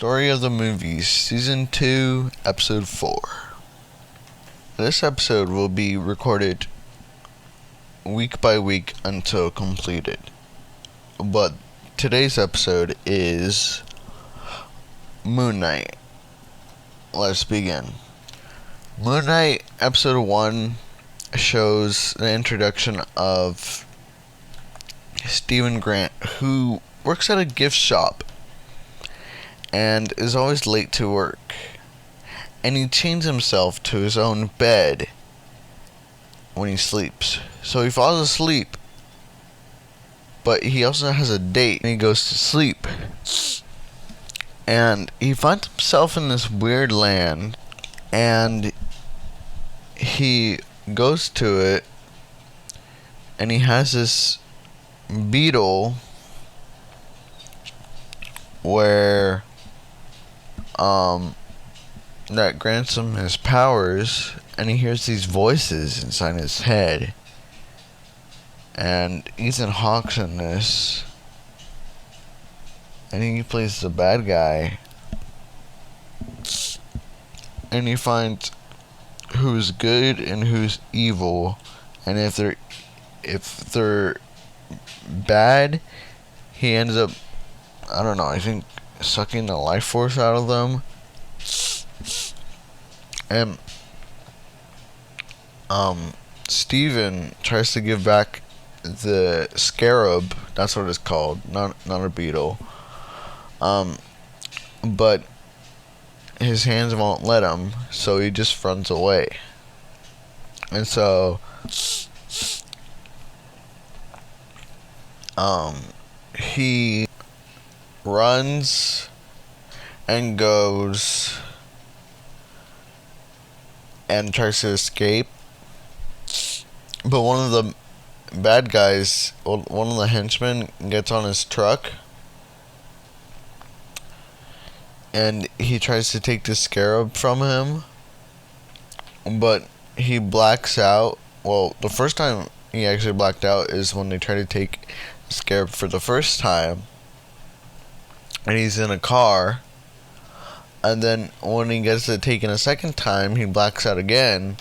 Story of the Movies, Season 2, Episode 4. This episode will be recorded week by week until completed. But today's episode is Moon Knight. Let's begin. Moon Knight Episode 1 shows the introduction of Stephen Grant, who works at a gift shop and is always late to work. And he chains himself to his own bed when he sleeps. So he falls asleep, but he also has a date and he goes to sleep. And he finds himself in this weird land, and he goes to it, and he has this beetle where that grants him his powers, and he hears these voices inside his head. And Ethan Hawke's in this, and he plays the bad guy, and he finds who's good and who's evil, and if they're bad, he ends up, I think sucking the life force out of them. And Steven tries to give back the scarab, that's what it's called, not a beetle. But his hands won't let him, so he just runs away. And so he runs and goes and tries to escape, but one of the bad guys, one of the henchmen, gets on his truck, and he tries to take the scarab from him, but he blacks out. Well, the first time he actually blacked out is when they try to take the scarab for the first time, and he's in a car. And then when he gets it taken a second time, he blacks out again.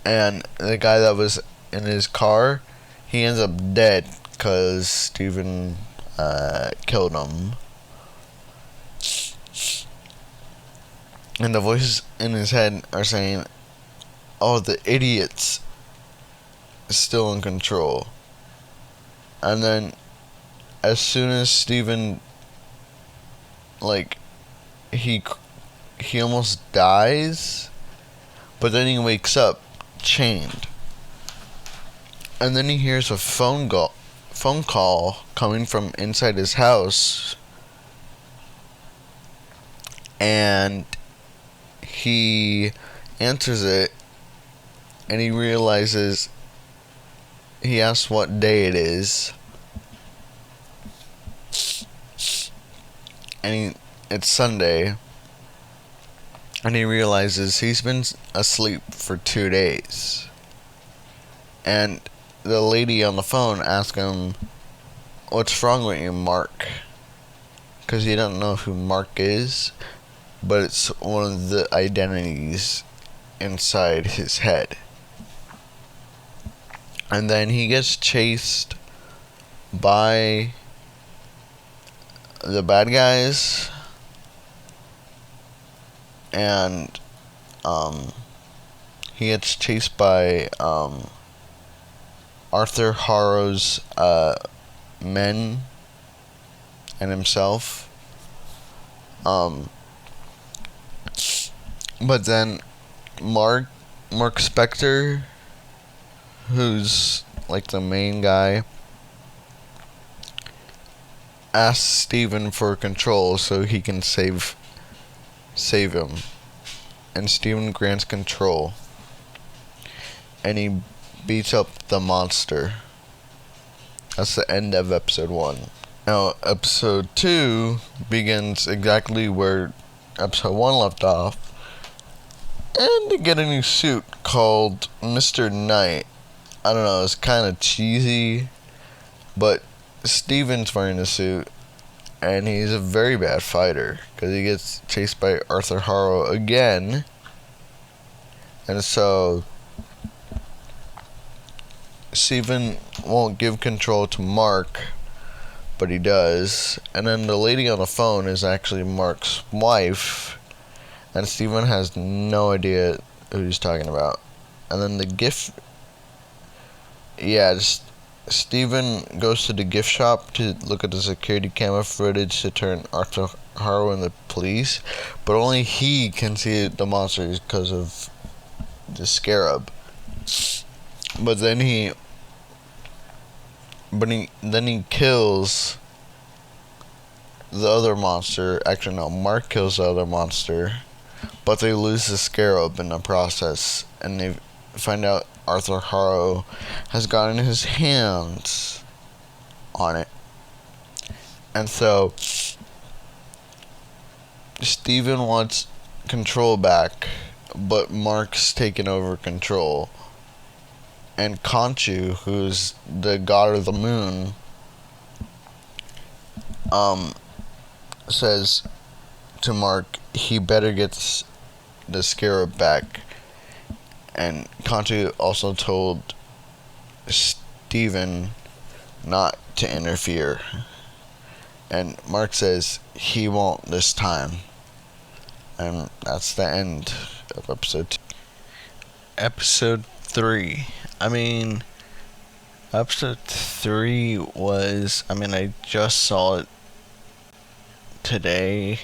And the guy that was in his car, he ends up dead because Steven killed him. And the voices in his head are saying, "Oh, the idiot's still in control." And then as soon as Steven, he almost dies, but then he wakes up chained, and then he hears a phone call coming from inside his house, and he answers it, and he realizes, he asks what day it is, and it's Sunday, and he realizes he's been asleep for 2 days. And the lady on the phone asks him, "What's wrong with you, Mark?" Because he doesn't know who Mark is, but it's one of the identities inside his head. And then he gets chased by the bad guys, and he gets chased by Arthur Harrow's men and himself. But then Mark Spector, who's like the main guy, asks Steven for control so he can save him, and Steven grants control, and he beats up the monster. That's the end of episode 1. Now episode 2 begins exactly where episode 1 left off, and they get a new suit called Mr. Knight. I don't know, it's kind of cheesy, but Steven's wearing a suit, and he's a very bad fighter because he gets chased by Arthur Harrow again, and so Steven won't give control to Mark, but he does. And then the lady on the phone is actually Mark's wife, and Steven has no idea who he's talking about. And then the gift, Steven goes to the gift shop to look at the security camera footage to turn Arthur Harrow in the police, but only he can see the monsters because of the scarab. But then he kills the other monster. Actually, no, Mark kills the other monster, but they lose the scarab in the process, and they find out Arthur Harrow has gotten his hands on it. And so Steven wants control back, but Mark's taken over control. And Khonshu, who's the god of the moon, says to Mark he better get the scarab back. And Khonshu also told Steven not to interfere. And Mark says he won't this time. And that's the end of episode 2. Episode 3. Episode 3 was, I just saw it today.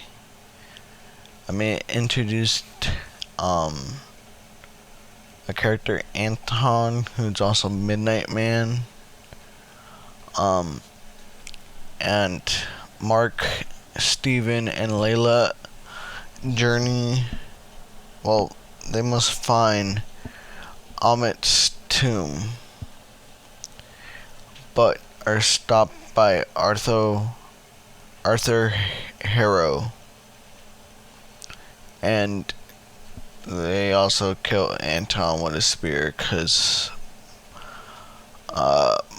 It introduced, a character, Anton, who's also Midnight Man. And Mark, Steven, and Layla journey. Well, they must find Amit's tomb, but are stopped by Arthur Harrow, and they also kill Anton with a spear because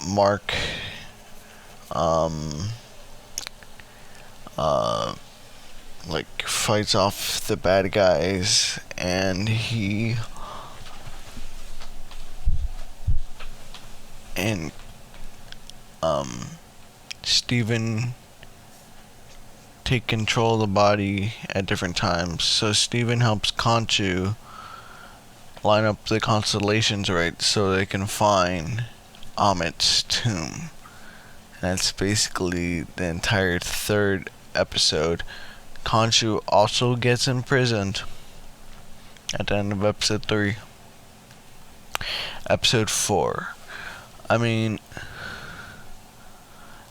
Mark fights off the bad guys, and Steven take control of the body at different times. So Steven helps Khonshu line up the constellations right so they can find Amit's tomb. And that's basically the entire third episode. Khonshu also gets imprisoned at the end of episode 3. Episode 4.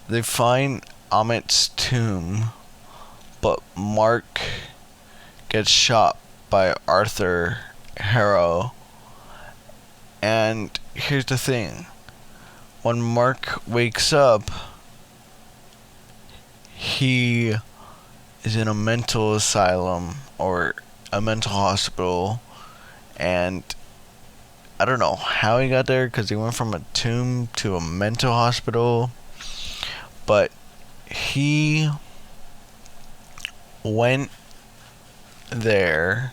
They find Amit's tomb, but Mark gets shot by Arthur Harrow. And here's the thing. When Mark wakes up, he is in a mental asylum or a mental hospital, and I don't know how he got there because he went from a tomb to a mental hospital, but he went there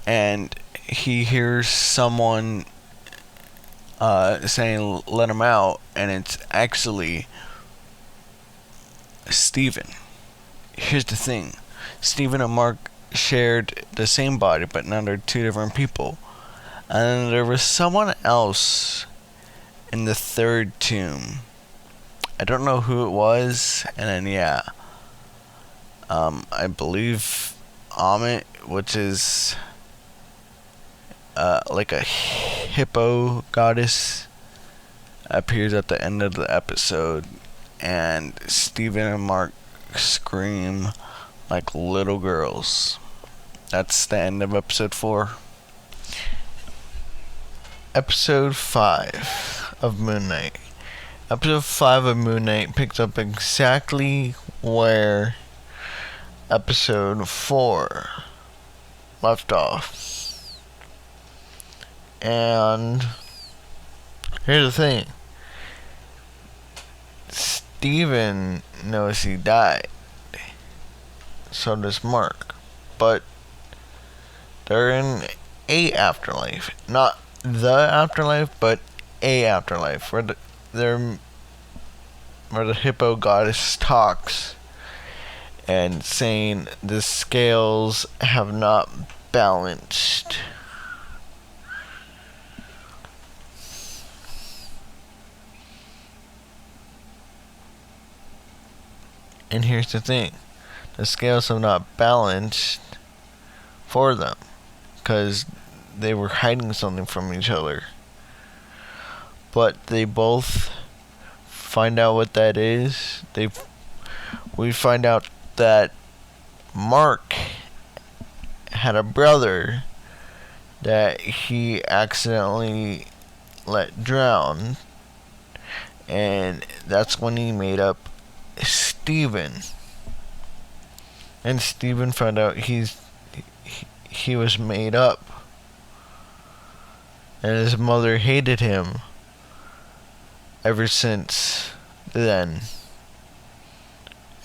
and he hears someone saying let him out, and it's actually Steven. Here's the thing. Steven and Mark shared the same body, but now they're two different people. And there was someone else in the third tomb. I don't know who it was, and then I believe Amit, which is like a hippo goddess, appears at the end of the episode, and Steven and Mark scream like little girls. That's the end of episode 4. Episode 5 of Moon Knight. Episode 5 of Moon Knight picks up exactly where episode 4 left off. And here's the thing. Steven knows he died. So does Mark. But they're in a afterlife. Not the afterlife, but a afterlife. Where the hippo goddess talks and saying the scales have not balanced. And here's the thing. The scales have not balanced for them. Because they were hiding something from each other. But they both find out what that is. We find out that Mark had a brother that he accidentally let drown. And that's when he made up Steven. And Steven found out he was made up. And his mother hated him ever since then.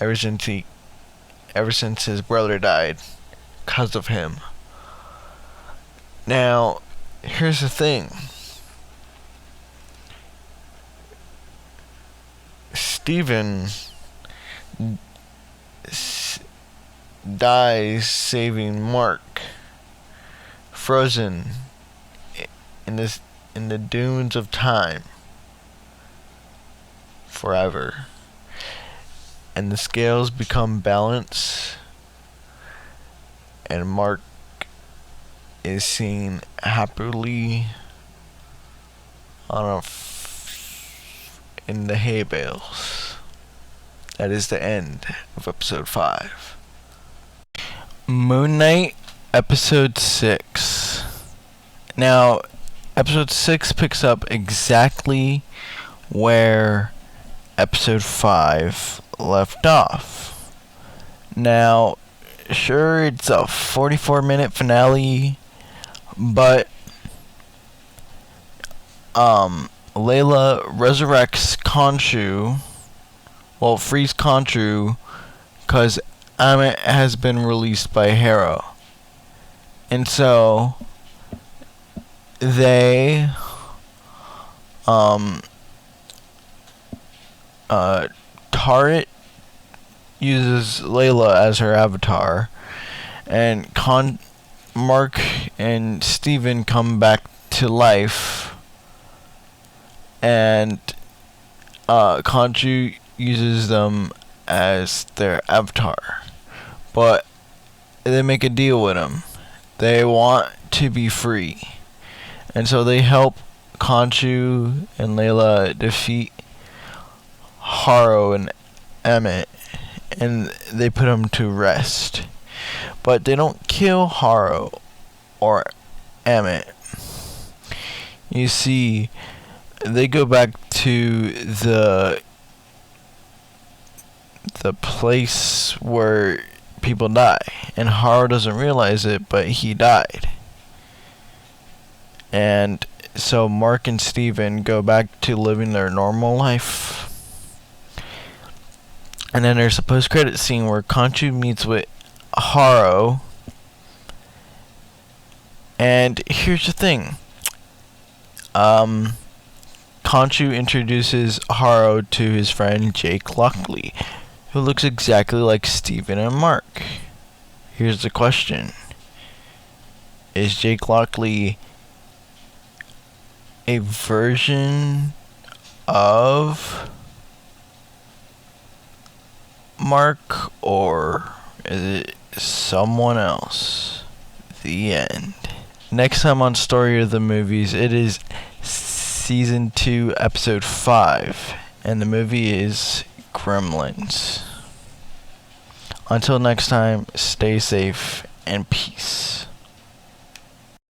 Ever since his brother died. Because of him. Now, here's the thing. Steven dies saving Mark, frozen in the dunes of time forever, and the scales become balanced, and Mark is seen happily in the hay bales. That is the end of episode 5. Moon Knight, episode 6. Now, episode 6 picks up exactly where episode 5 left off. Now, sure, it's a 44-minute finale, but Layla resurrects Khonshu, frees Khonshu, because Ammit has been released by Harrow. And so they Tarrant uses Layla as her avatar, and Mark and Steven come back to life, and Khonshu uses them as their avatar. But they make a deal with him. They want to be free. And so they help Khonshu and Layla defeat Harrow and Ammit, and they put him to rest. But they don't kill Harrow or Ammit. You see, they go back to the place where people die, and Harrow doesn't realize it, but he died. And so Mark and Steven go back to living their normal life. And then there's a post-credit scene where Khonshu meets with Harrow. And here's the thing. Khonshu introduces Harrow to his friend Jake Lockley, who looks exactly like Steven and Mark. Here's the question. Is Jake Lockley a version of Mark, or is it someone else? The end. Next time on Story of the Movies, it is season 2, episode 5, and the movie is Gremlins. Until next time, stay safe and peace.